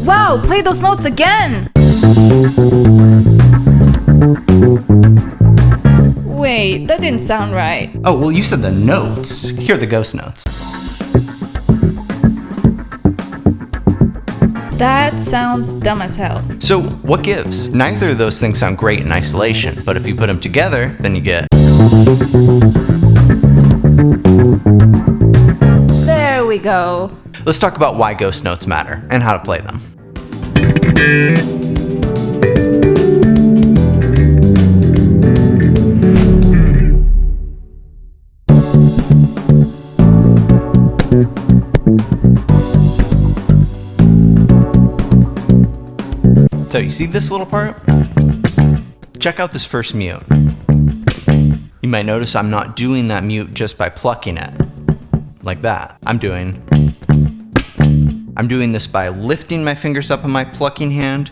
Wow, play those notes again! Wait, that didn't sound right. Oh, well, you said the notes. Here are the ghost notes. That sounds dumb as hell. So, what gives? Neither of those things sound great in isolation, but if you put them together, then you get... There we go. Let's talk about why ghost notes matter and how to play them. So you see this little part? Check out this first mute. You might notice I'm not doing that mute just by plucking it, like that. I'm doing this by lifting my fingers up on my plucking hand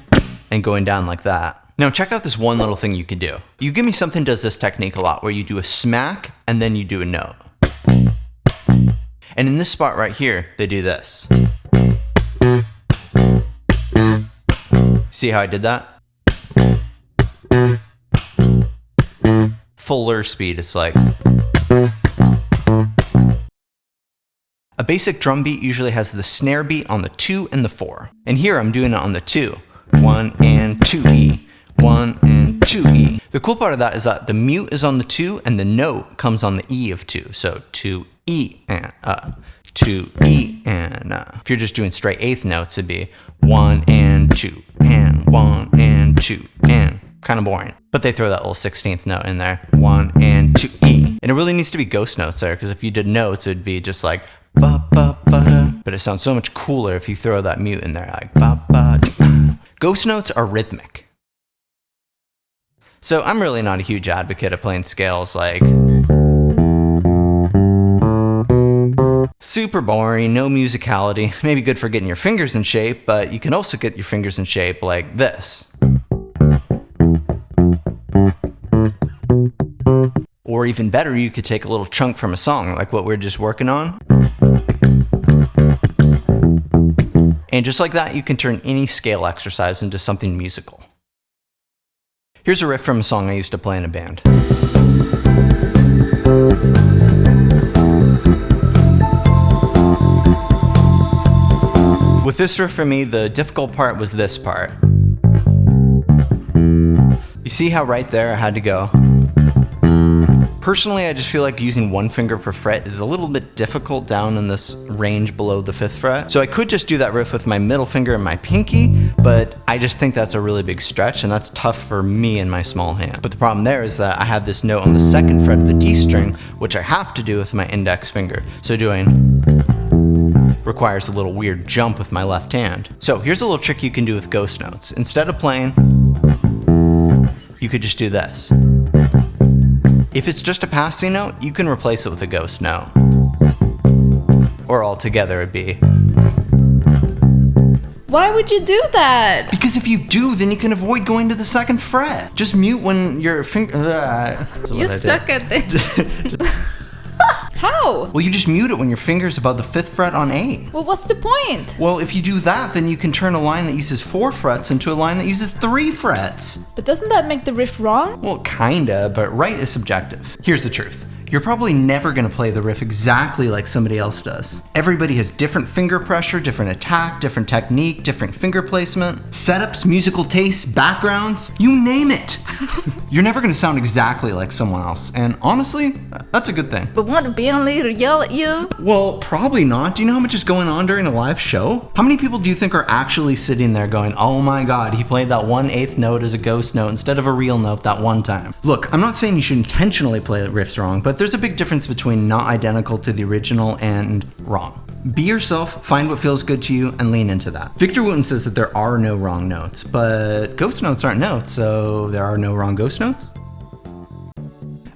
and going down like that. Now check out this one little thing you can do. You Give Me Something does this technique a lot, where you do a smack and then you do a note. And in this spot right here, they do this. See how I did that? Fuller speed, it's like. A basic drum beat usually has the snare beat on the 2 and the 4. And here I'm doing it on the 2. 1 and 2E. 1 and 2E. The cool part of that is that the mute is on the 2 and the note comes on the E of 2. So 2E and 2E and If you're just doing straight eighth notes, it'd be 1 and 2 and 1 and 2 and. Kind of boring. But they throw that little 16th note in there. 1 and 2E. And it really needs to be ghost notes there, because if you did notes, it would be just like ba ba ba da. But it sounds so much cooler if you throw that mute in there, like ba ba da. Ghost notes are rhythmic. So I'm really not a huge advocate of playing scales like super boring, no musicality. Maybe good for getting your fingers in shape, but you can also get your fingers in shape like this. Or even better, you could take a little chunk from a song, like what we're just working on. And just like that, you can turn any scale exercise into something musical. Here's a riff from a song I used to play in a band. With this riff for me, the difficult part was this part. You see how right there I had to go? Personally, I just feel like using one finger per fret is a little bit difficult down in this range below the 5th fret. So I could just do that riff with my middle finger and my pinky, but I just think that's a really big stretch, and that's tough for me and my small hand. But the problem there is that I have this note on the 2nd fret of the D string, which I have to do with my index finger. So doing requires a little weird jump with my left hand. So here's a little trick you can do with ghost notes. Instead of playing, you could just do this. If it's just a passing note, you can replace it with a ghost note. Or altogether it'd be. Why would you do that? Because if you do, then you can avoid going to the 2nd fret. Just mute when your finger... You suck at this. How? Well, you just mute it when your finger's above the 5th fret on A. Well, what's the point? Well, if you do that, then you can turn a line that uses 4 frets into a line that uses 3 frets. But doesn't that make the riff wrong? Well, kinda, but right is subjective. Here's the truth. You're probably never gonna play the riff exactly like somebody else does. Everybody has different finger pressure, different attack, different technique, different finger placement, setups, musical tastes, backgrounds, you name it. You're never gonna sound exactly like someone else, and honestly, that's a good thing. But won't Beyonce yell at you? Well, probably not. Do you know how much is going on during a live show? How many people do you think are actually sitting there going, oh my god, he played that 1/8 note as a ghost note instead of a real note that one time? Look, I'm not saying you should intentionally play the riffs wrong, but there's a big difference between not identical to the original and wrong. Be yourself, find what feels good to you, and lean into that. Victor Wooten says that there are no wrong notes, but ghost notes aren't notes, so there are no wrong ghost notes?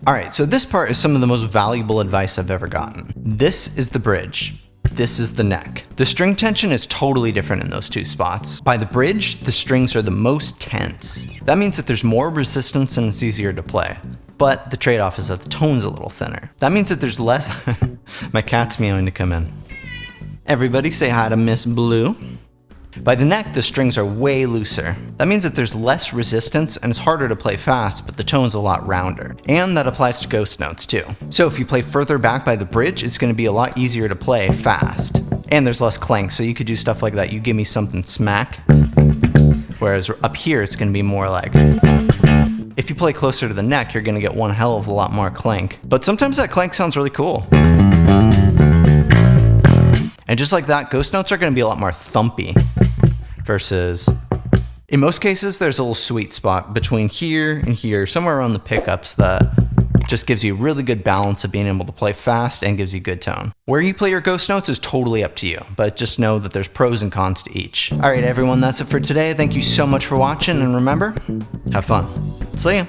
Alright, so this part is some of the most valuable advice I've ever gotten. This is the bridge. This is the neck. The string tension is totally different in those two spots. By the bridge, the strings are the most tense. That means that there's more resistance and it's easier to play. but the trade-off is that the tone's a little thinner. That means that there's less... My cat's meowing to come in. Everybody say hi to Miss Blue. By the neck, the strings are way looser. That means that there's less resistance and it's harder to play fast, but the tone's a lot rounder. And that applies to ghost notes too. So if you play further back by the bridge, it's going to be a lot easier to play fast. And there's less clank, so you could do stuff like that. You give me something smack. Whereas up here, it's going to be more like... If you play closer to the neck, you're going to get one hell of a lot more clank. But sometimes that clank sounds really cool. And just like that, ghost notes are going to be a lot more thumpy. Versus, in most cases, there's a little sweet spot between here and here, somewhere around the pickups that just gives you a really good balance of being able to play fast and gives you good tone. Where you play your ghost notes is totally up to you, but just know that there's pros and cons to each. All right, everyone, that's it for today. Thank you so much for watching, and remember, have fun. See ya.